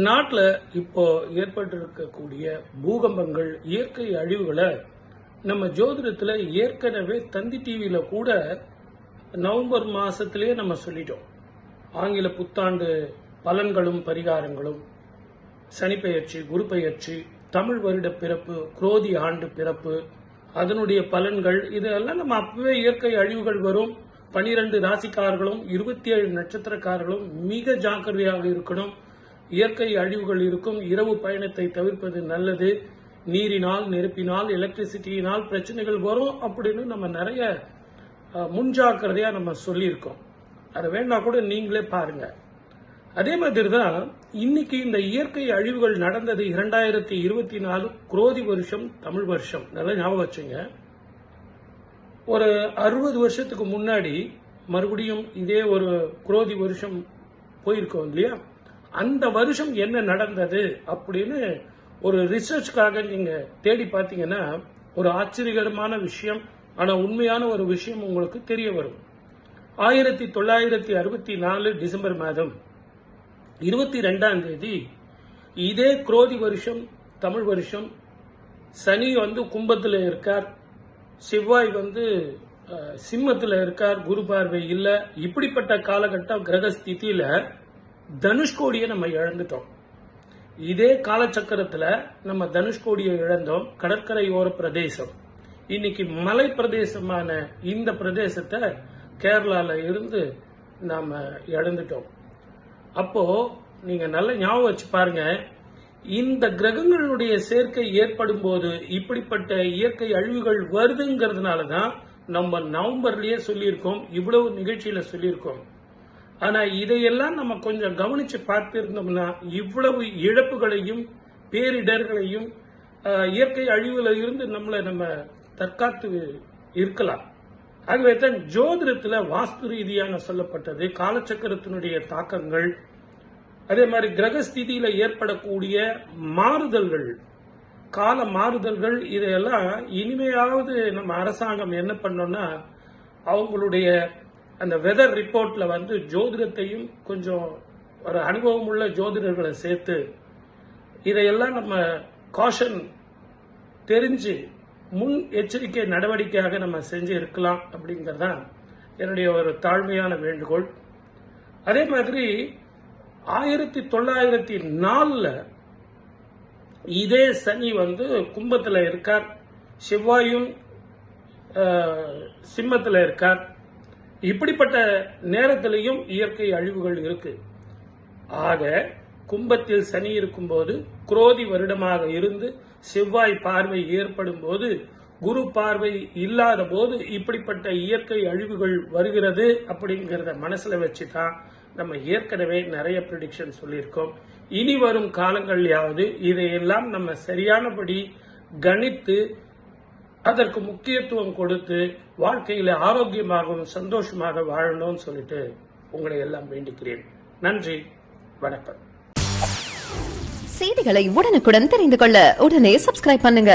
நாட்டில் இப்போ ஏற்பட்டிருக்கக்கூடிய பூகம்பங்கள், இயற்கை அழிவுகளை நம்ம ஜோதிடத்தில் ஏற்கனவே தந்தி டிவியில கூட நவம்பர் மாசத்திலேயே நம்ம சொல்லிட்டோம். ஆங்கில புத்தாண்டு பலன்களும் பரிகாரங்களும், சனிப்பெயர்ச்சி, குரு பெயர்ச்சி, தமிழ் வருட பிறப்பு, குரோதி ஆண்டு பிறப்பு, அதனுடைய பலன்கள், இதெல்லாம் நம்ம அப்பவே இயற்கை அழிவுகள் வரும், 12 ராசிக்காரர்களும் 27 நட்சத்திரக்காரர்களும் மிக ஜாக்கிரதையாக இருக்கணும், இயற்கை அழிவுகள் இருக்கும், இரவு பயணத்தை தவிர்ப்பது நல்லது, நீரினால், நெருப்பினால், எலக்ட்ரிசிட்டியினால் பிரச்சனைகள் வரும் அப்படின்னு நம்ம நிறைய முன்ஜாக்கிரதையா நம்ம சொல்லியிருக்கோம். அதை வேணா கூட நீங்களே பாருங்க. அதே மாதிரி தான் இன்னைக்கு இந்த இயற்கை அழிவுகள் நடந்தது 2024 குரோதி வருஷம், தமிழ் வருஷம். நல்லா ஞாபகம் வச்சுங்க. ஒரு 60 வருஷத்துக்கு முன்னாடி மறுபடியும் இதே ஒரு குரோதி வருஷம் போயிருக்கோம் இல்லையா? அந்த வருஷம் என்ன நடந்தது அப்படின்னு ஒரு ரிசர்ச்காக நீங்க தேடி பார்த்தீங்கன்னா ஒரு ஆச்சரியகரமான விஷயம், ஆனா உண்மையான ஒரு விஷயம் உங்களுக்கு தெரிய வரும். 1964 டிசம்பர் மாதம் 22ஆம் தேதி இதே குரோதி வருஷம், தமிழ் வருஷம், சனி கும்பத்தில் இருக்கார், செவ்வாய் சிம்மத்தில் இருக்கார், குரு பார்வை இல்ல. இப்படிப்பட்ட காலகட்டம் கிரக ஸ்திதியில தனுஷ்கோடியை நம்ம இழந்துட்டோம். இதே காலச்சக்கரத்தில் நம்ம தனுஷ்கோடியை இழந்தோம். கடற்கரையோர பிரதேசம் இன்னைக்கு மலை பிரதேசமான இந்த பிரதேசத்தை கேரளால இருந்து நாம இழந்துட்டோம். அப்போ நீங்க நல்ல ஞாபகம் வச்சு பாருங்க, இந்த கிரகங்களுடைய சேர்க்கை ஏற்படும் போது இப்படிப்பட்ட இயற்கை அழிவுகள் வருதுங்கிறதுனால தான் நம்ம நவம்பர்லயே சொல்லியிருக்கோம், இவ்வளவு நிகழ்ச்சியில சொல்லியிருக்கோம். ஆனா இதையெல்லாம் நம்ம கொஞ்சம் கவனிச்சு பார்த்திருந்தோம்னா இவ்வளவு இழப்புகளையும் பேரிடர்களையும் இயற்கை அழிவுல இருந்து நம்ம தற்காத்து இருக்கலாம். ஆகவே தான் ஜோதிடத்துல வாஸ்து ரீதியாக சொல்லப்பட்டது, காலச்சக்கரத்தினுடைய தாக்கங்கள், அதே மாதிரி கிரகஸ்திதியில ஏற்படக்கூடிய மாறுதல்கள், கால மாறுதல்கள், இதையெல்லாம் இனிமையாவது நம்ம அரசாங்கம் என்ன பண்ணோம்னா அவங்களுடைய அந்த வெதர் ரிப்போர்ட்ல ஜோதிடத்தையும் கொஞ்சம் ஒரு அனுபவம் உள்ள ஜோதிடர்களை சேர்த்து இதையெல்லாம் நம்ம காஷன் தெரிஞ்சு முன் எச்சரிக்கை நடவடிக்கையாக நம்ம செஞ்சு இருக்கலாம் அப்படிங்கறதான் என்னுடைய ஒரு தாழ்மையான வேண்டுகோள். அதே மாதிரி 1904 இதே சனி கும்பத்துல இருக்கார், செவ்வாயும் சிம்மத்துல இருக்கார். இப்படிப்பட்ட நேரத்திலையும் இயற்கை அழிவுகள் இருக்கு. ஆக கும்பத்தில் சனி இருக்கும்போது, குரோதி வருடமாக இருந்து செவ்வாய் பார்வை ஏற்படும் போது, குரு பார்வை இல்லாத போது இப்படிப்பட்ட இயற்கை அழிவுகள் வருகிறது அப்படிங்கறத மனசுல வச்சுதான் நம்ம ஏற்கனவே நிறைய ப்ரெடிக்ஷன் சொல்லியிருக்கோம். இனி வரும் காலங்கள்லயாவது இதையெல்லாம் நம்ம சரியானபடி கணித்து அதற்கு முக்கியத்துவம் கொடுத்து வாழ்க்கையில ஆரோக்கியமாகவும் சந்தோஷமாக வாழணும்னு சொல்லிட்டு உங்களை எல்லாம் வேண்டிக்கிறேன். நன்றி, வணக்கம். செய்திகளை உடனுக்குடன் தெரிந்து கொள்ள உடனே சப்ஸ்கிரைப் பண்ணுங்க.